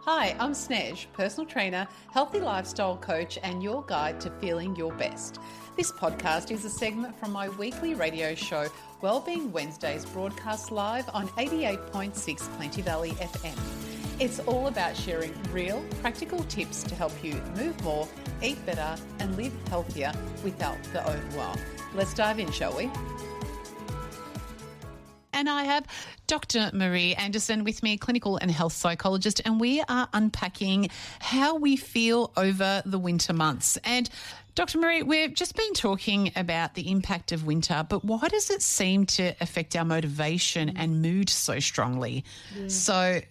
Hi, I'm Snez, personal trainer, healthy lifestyle coach, and your guide to feeling your best. This podcast is a segment from my weekly radio show, Wellbeing Wednesdays, broadcast live on 88.6 Plenty Valley FM. It's all about sharing real, practical tips to help you move more, eat better, and live healthier without the overwhelm. Let's dive in, shall we? And I have Dr. Marie Anderson with me, clinical and health psychologist, and we are unpacking how we feel over the winter months. And Dr. Marie, we've just been talking about the impact of winter, but why does it seem to affect our motivation and mood so strongly? So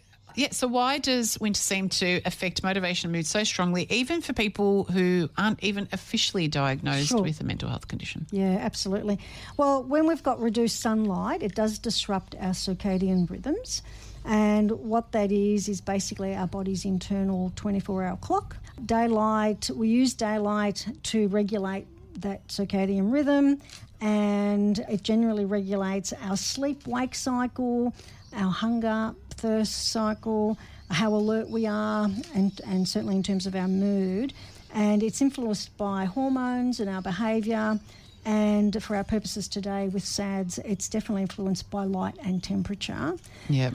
why does winter seem to affect motivation and mood so strongly, even for people who aren't even officially diagnosed with a mental health condition? Yeah, absolutely. Well, when we've got reduced sunlight, it does disrupt our circadian rhythms. And what that is basically our body's internal 24-hour clock. Daylight, we use daylight to regulate that circadian rhythm, and it generally regulates our sleep-wake cycle, our hunger, thirst cycle, how alert we are, and certainly in terms of our mood. And it's influenced by hormones and our behaviour. And for our purposes today with SADS, it's definitely influenced by light and temperature. Yeah.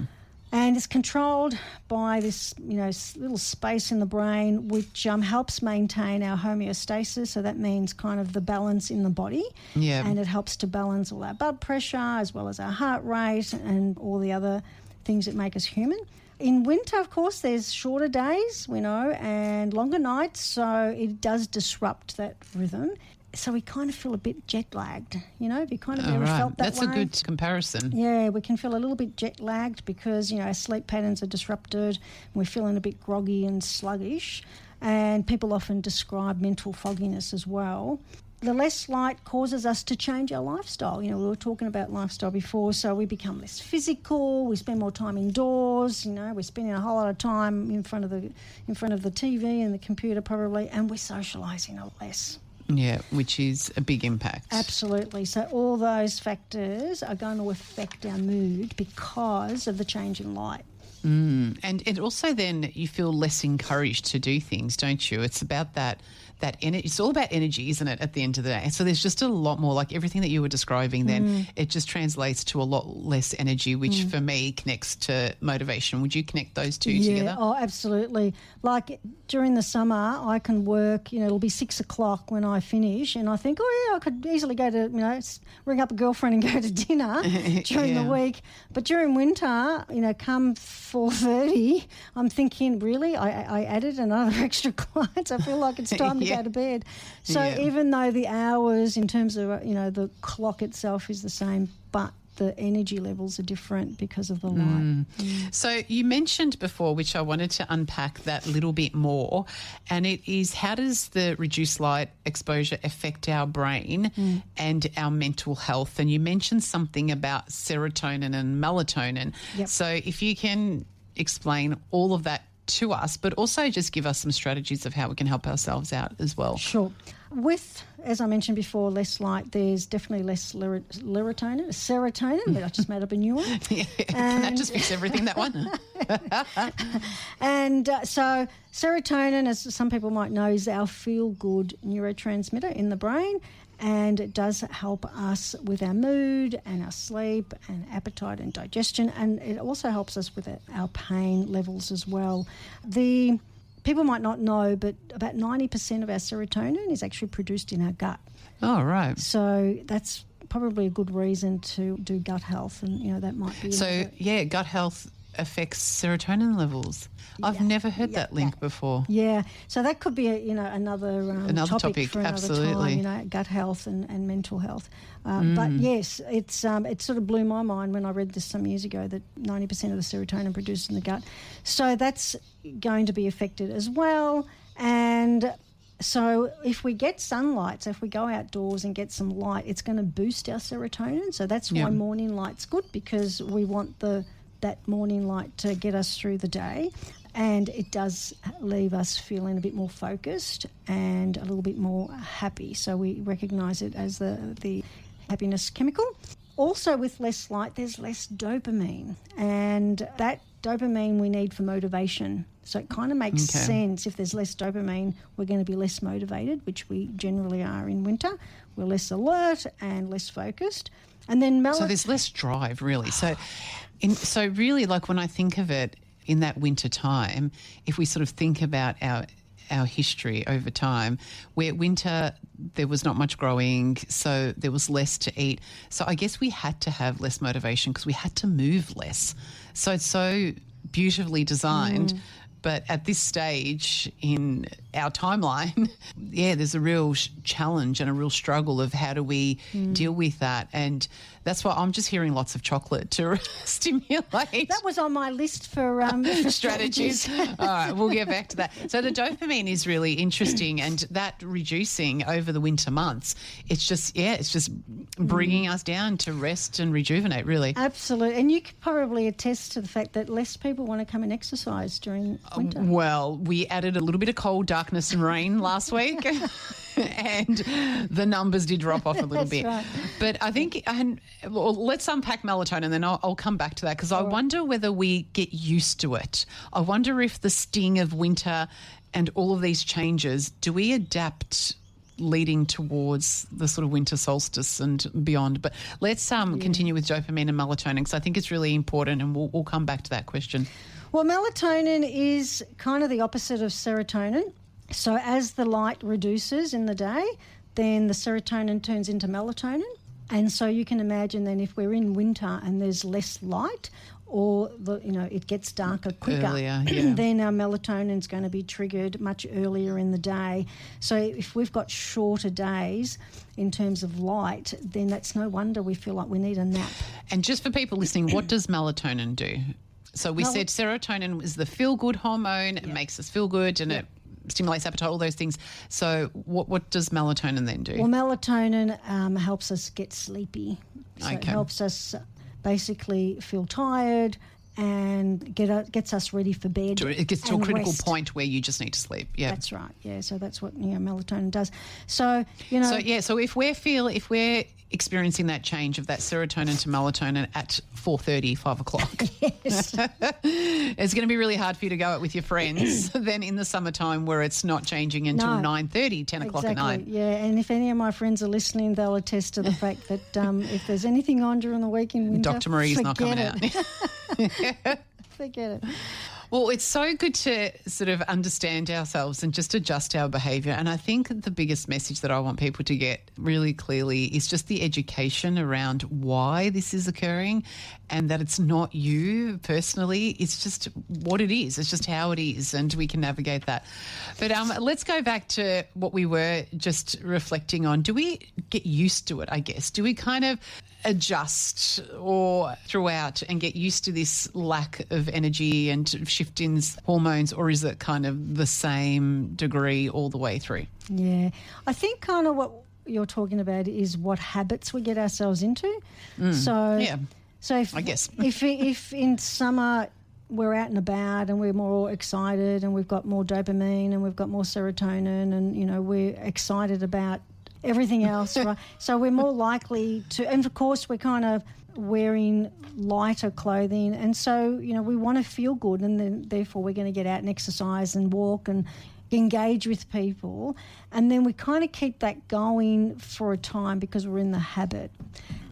And it's controlled by this, little space in the brain which helps maintain our homeostasis. So that means kind of the balance in the body. Yeah. And it helps to balance all our blood pressure as well as our heart rate and all the other things that make us human. In winter, of course, there's shorter days, we know, and longer nights, so it does disrupt that rhythm. So we kind of feel a bit jet-lagged, Have you kind of ever felt that That's way? a good comparison. Yeah, we can feel a little bit jet-lagged because, our sleep patterns are disrupted, and we're feeling a bit groggy and sluggish, and people often describe mental fogginess as well. The less light causes us to change our lifestyle. We were talking about lifestyle before, so we become less physical, we spend more time indoors, we're spending a whole lot of time in front of the TV and the computer probably, and we're socialising a lot less. Yeah, which is a big impact. Absolutely. So all those factors are going to affect our mood because of the change in light. And it also then you feel less encouraged to do things, don't you? It's about that energy. It's all about energy, isn't it, at the end of the day? So there's just a lot more, like everything that you were describing then, it just translates to a lot less energy, which for me connects to motivation. Would you connect those two together? Oh, absolutely. Like during the summer, I can work, it'll be 6 o'clock when I finish, and I think, I could easily go to, ring up a girlfriend and go to dinner during the week. But during winter, come 4:30, I'm thinking, really, I added another extra client. I feel like it's time to go to bed. So even though the hours in terms of, the clock itself is the same, but the energy levels are different because of the light. So you mentioned before, which I wanted to unpack that little bit more, and it is how does the reduced light exposure affect our brain and our mental health? And you mentioned something about serotonin and melatonin. Yep. So if you can explain all of that to us, but also just give us some strategies of how we can help ourselves out as well. Sure. With, as I mentioned before, less light, there's definitely less serotonin, but I just made up a new one. Can that just fix everything, that one? And so serotonin, as some people might know, is our feel-good neurotransmitter in the brain, and it does help us with our mood and our sleep and appetite and digestion, and it also helps us with our pain levels as well. People might not know, but about 90% of our serotonin is actually produced in our gut. Oh, right. So that's probably a good reason to do gut health, and, that might be... So, gut health affects serotonin levels. I've never heard that link before. Yeah, so that could be another topic for another absolutely. time, gut health and mental health. But yes, it sort of blew my mind when I read this some years ago that 90% of the serotonin produced in the gut. So that's going to be affected as well. And so if we get sunlight, so if we go outdoors and get some light, it's going to boost our serotonin. So that's why morning light's good, because we want that morning light to get us through the day. And it does leave us feeling a bit more focused and a little bit more happy. So we recognise it as the happiness chemical. Also, with less light, there's less dopamine, and that dopamine we need for motivation. So it kind of makes sense. If there's less dopamine, we're going to be less motivated, which we generally are in winter. We're less alert and less focused. And then so there's less drive, really. So really, like when I think of it in that winter time, if we sort of think about our history over time, where winter there was not much growing, so there was less to eat. So I guess we had to have less motivation because we had to move less. So it's so beautifully designed. But at this stage in our timeline, there's a real challenge and a real struggle of how do we deal with that. And that's why I'm just hearing lots of chocolate to stimulate. That was on my list for strategies. All right, we'll get back to that. So the dopamine is really interesting, and that reducing over the winter months, it's just bringing us down to rest and rejuvenate, really. Absolutely. And you could probably attest to the fact that less people want to come and exercise during winter. Well, we added a little bit of cold, darkness and rain last week. And the numbers did drop off a little bit. Right. But I think, let's unpack melatonin, then I'll come back to that, because I wonder whether we get used to it. I wonder if the sting of winter and all of these changes, do we adapt leading towards the sort of winter solstice and beyond? But let's continue with dopamine and melatonin, because I think it's really important, and we'll come back to that question. Well, melatonin is kind of the opposite of serotonin. So as the light reduces in the day, then the serotonin turns into melatonin. And so you can imagine then if we're in winter and there's less light, or it gets darker quicker, then our melatonin's going to be triggered much earlier in the day. So if we've got shorter days in terms of light, then that's no wonder we feel like we need a nap. And just for people listening, what does melatonin do? So we said serotonin is the feel-good hormone. It makes us feel good, and it stimulates appetite, all those things. So what does melatonin then do? Well, melatonin helps us get sleepy. So it helps us basically feel tired and gets us ready for bed. It gets to a critical rest. point where you just need to sleep. Yeah, that's right. Yeah, so that's what melatonin does. So So if we're experiencing that change of that serotonin to melatonin at 4:30, 5 o'clock, yes, it's going to be really hard for you to go out with your friends than in the summertime where it's not changing until 9:30, 10 o'clock at night. Yeah, and if any of my friends are listening, they'll attest to the fact that if there's anything on during the week in winter, Dr. Marie's not coming out. Forget it. Well, it's so good to sort of understand ourselves and just adjust our behaviour. And I think the biggest message that I want people to get really clearly is just the education around why this is occurring, and that it's not you personally. It's just what it is. It's just how it is, and we can navigate that. But let's go back to what we were just reflecting on. Do we get used to it, I guess? Do we kind of adjust or throughout and get used to this lack of energy and shift in hormones, or is it kind of the same degree all the way through? Yeah, I think kind of what you're talking about is what habits we get ourselves into. So if, I guess if in summer we're out and about and we're more excited and we've got more dopamine and we've got more serotonin and we're excited about everything else, right? So we're more likely to, and of course we're kind of wearing lighter clothing, and so we want to feel good, and then therefore we're going to get out and exercise and walk and engage with people, and then we kind of keep that going for a time because we're in the habit,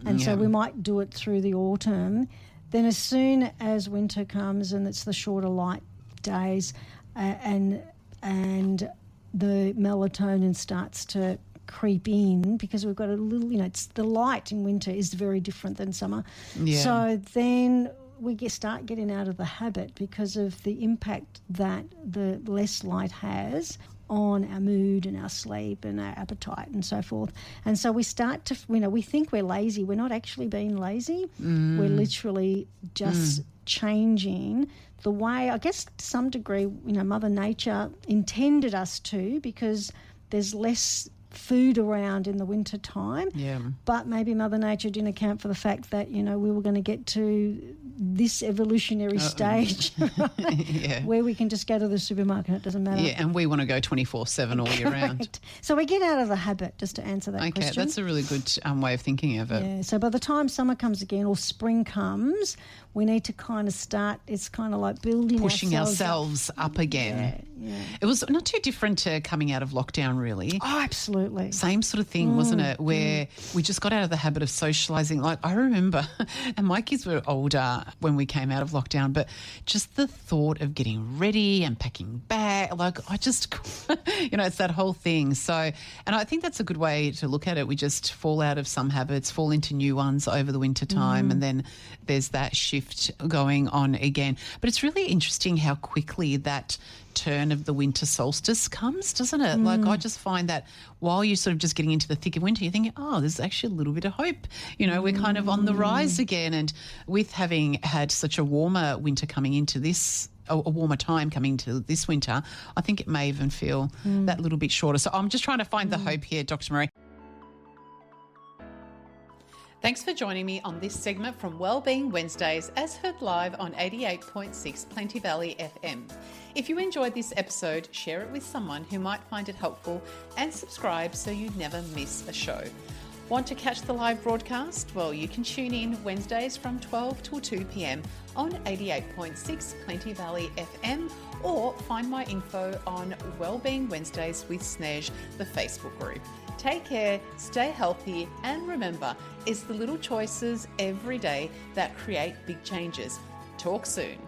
and so we might do it through the autumn. Then as soon as winter comes and it's the shorter light days, and the melatonin starts to creep in, because we've got a little, it's the light in winter is very different than summer. Yeah. So then we start getting out of the habit because of the impact that the less light has on our mood and our sleep and our appetite and so forth. And so we start to, we think we're lazy. We're not actually being lazy. We're literally just changing the way, I guess to some degree, Mother Nature intended us to, because there's less food around in the winter time, but maybe Mother Nature didn't account for the fact that we were going to get to this evolutionary stage Yeah. where we can just go to the supermarket and it doesn't matter. Yeah, and we want to go 24/7 all year round. Correct. So we get out of the habit, just to answer that Okay, question. that's a really good way of thinking of it. Yeah, so by the time summer comes again or spring comes, we need to kind of start, it's kind of like building Pushing ourselves up again. Yeah. It was not too different to coming out of lockdown, really. Oh, absolutely. Same sort of thing, wasn't it? Where we just got out of the habit of socialising. Like I remember, and my kids were older when we came out of lockdown, but just the thought of getting ready and packing back, like I just, it's that whole thing. So, and I think that's a good way to look at it. We just fall out of some habits, fall into new ones over the winter time, and then there's that shift going on again. But it's really interesting how quickly that turn of the winter solstice comes, doesn't it? Like I just find that while you're sort of just getting into the thick of winter, you're thinking, oh, there's actually a little bit of hope. We're kind of on the rise again. And with having had such a warmer winter coming into this, a warmer time coming to this winter, I think it may even feel that little bit shorter. So I'm just trying to find the hope here, Dr. Marie. Thanks for joining me on this segment from Wellbeing Wednesdays, as heard live on 88.6 Plenty Valley FM. If you enjoyed this episode, share it with someone who might find it helpful and subscribe so you never miss a show. Want to catch the live broadcast? Well, you can tune in Wednesdays from 12 till 2 p.m. on 88.6 Plenty Valley FM, or find my info on Wellbeing Wednesdays with Snez, the Facebook group. Take care, stay healthy, and remember, it's the little choices every day that create big changes. Talk soon.